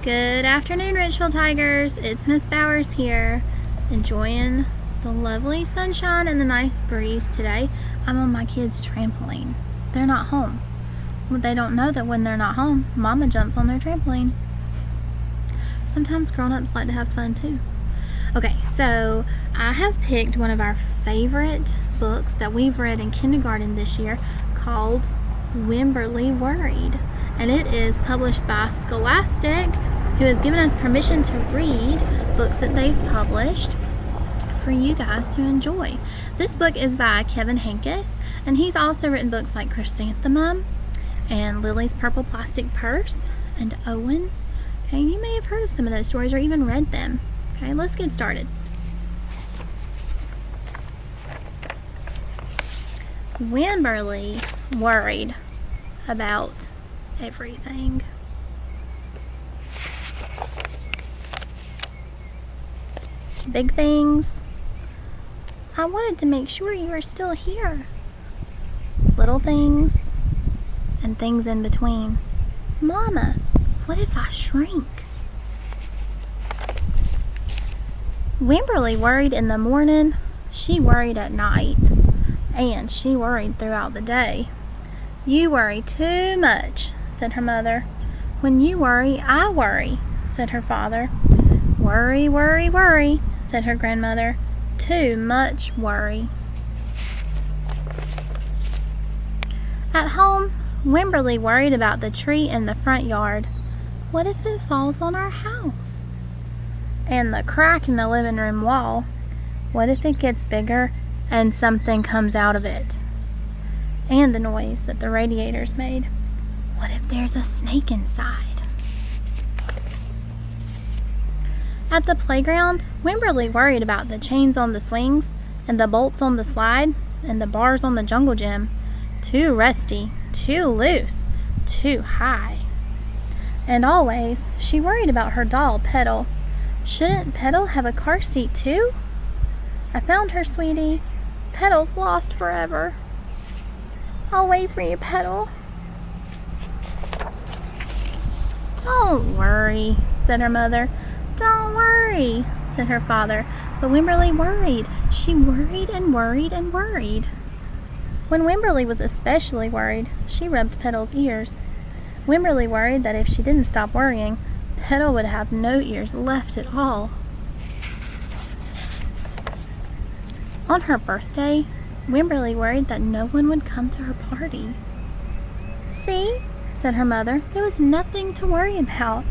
Good afternoon, Richfield Tigers. It's Miss Bowers here, enjoying the lovely sunshine and the nice breeze today. I'm on my kids' trampoline. They're not home. Well, they don't know that when they're not home, Mama jumps on their trampoline. Sometimes grown-ups like to have fun too. Okay, so I have picked one of our favorite books that we've read in kindergarten this year called Wemberly Worried. And it is published by Scholastic, who has given us permission to read books that they've published for you guys to enjoy. This book is by Kevin Henkes, and he's also written books like Chrysanthemum and Lily's Purple Plastic Purse and Owen. Okay, you may have heard of some of those stories or even read them. Okay, let's get started. Wemberly worried about everything. Big things. I wanted to make sure you were still here. Little things and things in between. Mama, what if I shrink? Wemberly worried in the morning, she worried at night, and she worried throughout the day. You worry too much, said her mother. When you worry, I worry, said her father. Worry, worry, worry, said her grandmother. Too much worry. At home, Wemberly worried about the tree in the front yard. What if it falls on our house? And the crack in the living room wall. What if it gets bigger and something comes out of it? And the noise that the radiators made. What if there's a snake inside? At the playground, Wemberly worried about the chains on the swings and the bolts on the slide and the bars on the jungle gym. Too rusty, too loose, too high. And always, she worried about her doll, Petal. Shouldn't Petal have a car seat too? I found her, sweetie. Petal's lost forever. I'll wait for you, Petal. Don't worry, said her mother. Don't worry, said her father. But Wemberly worried. She worried and worried and worried. When Wemberly was especially worried, she rubbed Petal's ears. Wemberly worried that if she didn't stop worrying, Petal would have no ears left at all. On her birthday, Wemberly worried that no one would come to her party. See, said her mother, there was nothing to worry about.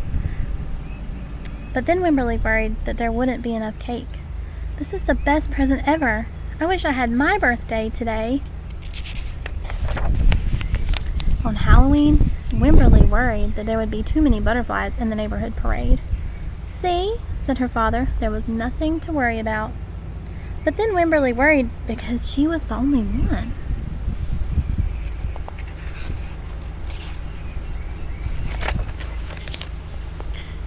But then Wemberly worried that there wouldn't be enough cake. This is the best present ever. I wish I had my birthday today. On Halloween, Wemberly worried that there would be too many butterflies in the neighborhood parade. See, said her father, there was nothing to worry about. But then Wemberly worried because she was the only one.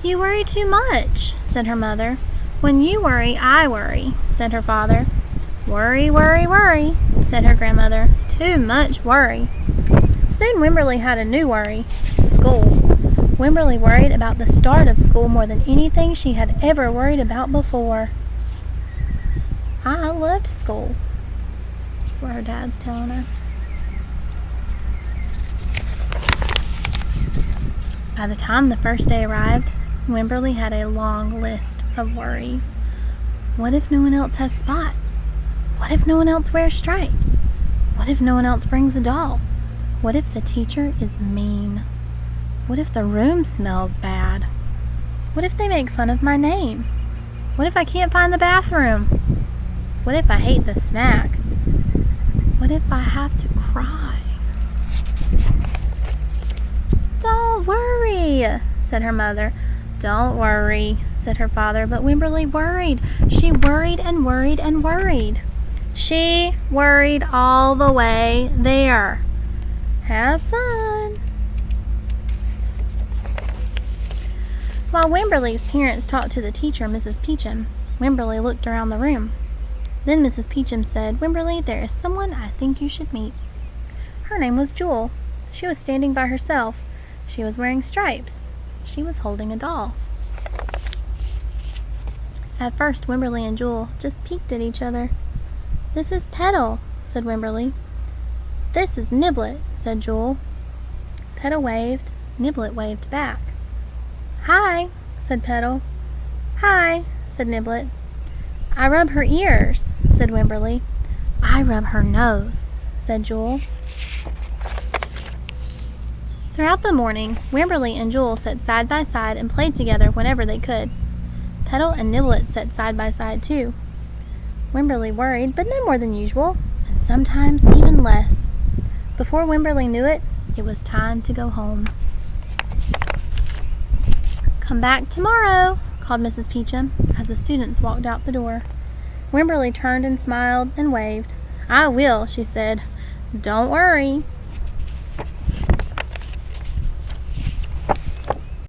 You worry too much, said her mother. When you worry, I worry, said her father. Worry, worry, worry, said her grandmother. Too much worry. Soon Wemberly had a new worry, school. Wemberly worried about the start of school more than anything she had ever worried about before. I loved school, that's what her dad's telling her. By the time the first day arrived, Wemberly had a long list of worries. What if no one else has spots? What if no one else wears stripes? What if no one else brings a doll? What if the teacher is mean? What if the room smells bad? What if they make fun of my name? What if I can't find the bathroom? What if I hate the snack? What if I have to cry? Don't worry, said her mother. Don't worry, said her father. But Wemberly worried. She worried and worried and worried. She worried all the way there. Have fun. While Wemberly's parents talked to the teacher, Mrs. Peachum, Wemberly looked around the room. Then Mrs. Peachum said, Wemberly, there is someone I think you should meet. Her name was Jewel. She was standing by herself. She was wearing stripes. She was holding a doll. At first, Wemberly and Jewel just peeked at each other. "This is Petal," said Wemberly. "This is Niblet," said Jewel. Petal waved. Niblet waved back. "Hi," said Petal. "Hi," said Niblet. "I rub her ears," said Wemberly. "I rub her nose," said Jewel. Throughout the morning, Wemberly and Jewel sat side by side and played together whenever they could. Petal and Niblet sat side by side too. Wemberly worried, but no more than usual, and sometimes even less. Before Wemberly knew it, it was time to go home. "Come back tomorrow," called Mrs. Peachum as the students walked out the door. Wemberly turned and smiled and waved. "I will," she said. "Don't worry."